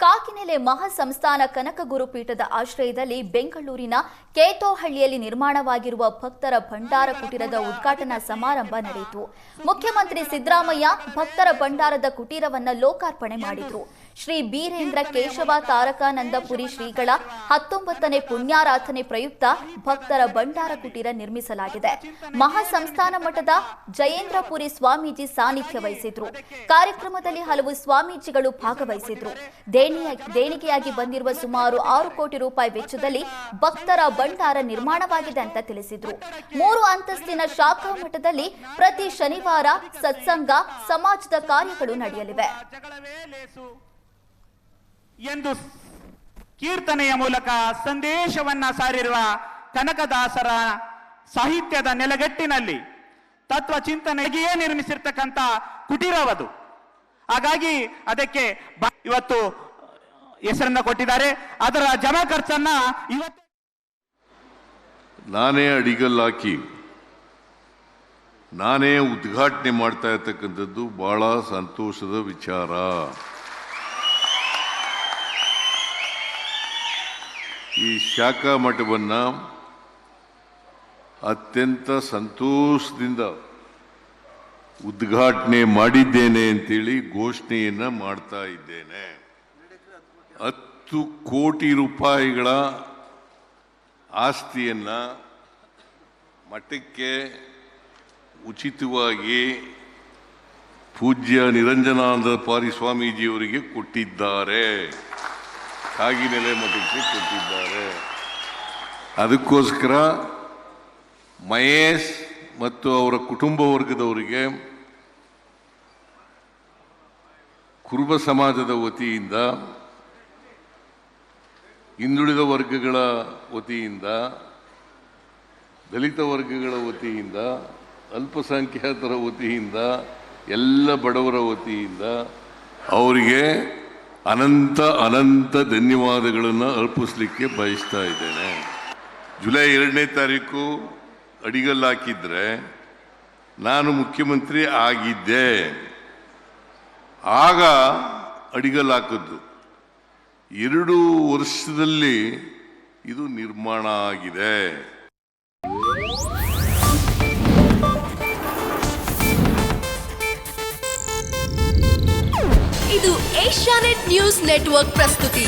ಕಾಗಿನೆಲೆ ಮಹಾಸಂಸ್ಥಾನ ಕನಕ ಗುರುಪೀಠದ ಆಶ್ರಯದಲ್ಲಿ ಬೆಂಗಳೂರಿನ ಕೇತೋಹಳ್ಳಿಯಲ್ಲಿ ನಿರ್ಮಾಣವಾಗಿರುವ ಭಕ್ತರ ಭಂಡಾರ ಕುಟೀರದ ಉದ್ಘಾಟನಾ ಸಮಾರಂಭ ನಡೆಯಿತು. ಮುಖ್ಯಮಂತ್ರಿ ಸಿದ್ದರಾಮಯ್ಯ ಭಕ್ತರ ಭಂಡಾರದ ಕುಟೀರವನ್ನು ಲೋಕಾರ್ಪಣೆ ಮಾಡಿದರು. ಶ್ರೀ ಬೀರೇಂದ್ರ ಕೇಶವ ತಾರಕಾನಂದಪುರಿ ಶ್ರೀಗಳ 19ನೇ ಪುಣ್ಯಾರಾಧನೆ ಪ್ರಯುಕ್ತ ಭಕ್ತರ ಭಂಡಾರ ಕುಟೀರ ನಿರ್ಮಿಸಲಾಗಿದೆ. ಮಹಾಸಂಸ್ಥಾನ ಮಠದ ಜಯೇಂದ್ರಪುರಿ ಸ್ವಾಮೀಜಿ ಸಾನ್ನಿಧ್ಯ ವಹಿಸಿದ್ರು. ಕಾರ್ಯಕ್ರಮದಲ್ಲಿ ಹಲವು ಸ್ವಾಮೀಜಿಗಳು ಭಾಗವಹಿಸಿದ್ರು. ದೇಣಿಗೆಯಾಗಿ ಬಂದಿರುವ ಸುಮಾರು 6 ಕೋಟಿ ರೂಪಾಯಿ ವೆಚ್ಚದಲ್ಲಿ ಭಕ್ತರ ಭಂಡಾರ ನಿರ್ಮಾಣವಾಗಿದೆ ಅಂತ ತಿಳಿಸಿದ್ರು. 3 ಅಂತಸ್ತಿನ ಶಾಖಾ ಮಠದಲ್ಲಿ ಪ್ರತಿ ಶನಿವಾರ ಸತ್ಸಂಗ, ಸಮಾಜದ ಕಾರ್ಯಗಳು ನಡೆಯಲಿವೆ ಎಂದು ಕೀರ್ತನೆಯ ಮೂಲಕ ಸಂದೇಶವನ್ನ ಸಾರಿರುವ ಕನಕದಾಸರ ಸಾಹಿತ್ಯದ ನೆಲೆಗಟ್ಟಿನಲ್ಲಿ ತತ್ವ ಚಿಂತನೆಗೆಯೇ ನಿರ್ಮಿಸಿರ್ತಕ್ಕಂಥ ಕುಟೀರವದು. ಹಾಗಾಗಿ ಅದಕ್ಕೆ ಇವತ್ತು ಹೆಸರನ್ನ ಕೊಟ್ಟಿದ್ದಾರೆ. ಅದರ ಜಮಾ ಖರ್ಚನ್ನ ಇವತ್ತು ನಾನೇ ಅಡಿಗಲ್ಲಾಕಿ ನಾನೇ ಉದ್ಘಾಟನೆ ಮಾಡ್ತಾ ಇರ್ತಕ್ಕಂಥದ್ದು ಬಹಳ ಸಂತೋಷದ ವಿಚಾರ. ಈ ಶಾಖಾ ಮಠವನ್ನ ಅತ್ಯಂತ ಸಂತೋಷದಿಂದ ಉದ್ಘಾಟನೆ ಮಾಡಿದ್ದೇನೆ ಅಂತೇಳಿ ಘೋಷಣೆಯನ್ನ ಮಾಡ್ತಾ ಇದ್ದೇನೆ. 10 ಕೋಟಿ ರೂಪಾಯಿಗಳ ಆಸ್ತಿಯನ್ನ ಮಠಕ್ಕೆ ಉಚಿತವಾಗಿ ಪೂಜ್ಯ ನಿರಂಜನಾನಂದ ಪಾರಿ ಸ್ವಾಮೀಜಿಯವರಿಗೆ ಕೊಟ್ಟಿದ್ದಾರೆ. ಕಾಗಿನೆಲೆ ಮಠಕ್ಕೆ ಕೊಟ್ಟಿದ್ದಾರೆ. ಅದಕ್ಕೋಸ್ಕರ ಮಹೇಶ್ ಮತ್ತು ಅವರ ಕುಟುಂಬ ವರ್ಗದವರಿಗೆ ಕುರುಬ ಸಮಾಜದ ವತಿಯಿಂದ, ಹಿಂದುಳಿದ ವರ್ಗಗಳ ವತಿಯಿಂದ, ದಲಿತ ವರ್ಗಗಳ ವತಿಯಿಂದ, ಅಲ್ಪಸಂಖ್ಯಾತರ ವತಿಯಿಂದ, ಎಲ್ಲ ಬಡವರ ವತಿಯಿಂದ ಅವರಿಗೆ ಅನಂತ ಅನಂತ ಧನ್ಯವಾದಗಳನ್ನು ಅರ್ಪಿಸಲಿಕ್ಕೆ ಬಯಸ್ತಾ ಇದ್ದೇನೆ. ಜುಲೈ 2ನೇ ತಾರೀಕು ಅಡಿಗಲ್ಲಾಕಿದ್ರೆ ನಾನು ಮುಖ್ಯಮಂತ್ರಿ ಆಗಿದ್ದೆ. ಆಗ ಅಡಿಗಲ್ಲಾಕಿದ್ದು 2 ವರ್ಷದಲ್ಲಿ ಇದು ನಿರ್ಮಾಣ ಆಗಿದೆ. ಇದು ಏಷ್ಯಾನೆಟ್ ನ್ಯೂಸ್ ನೆಟ್ವರ್ಕ್ ಪ್ರಸ್ತುತಿ.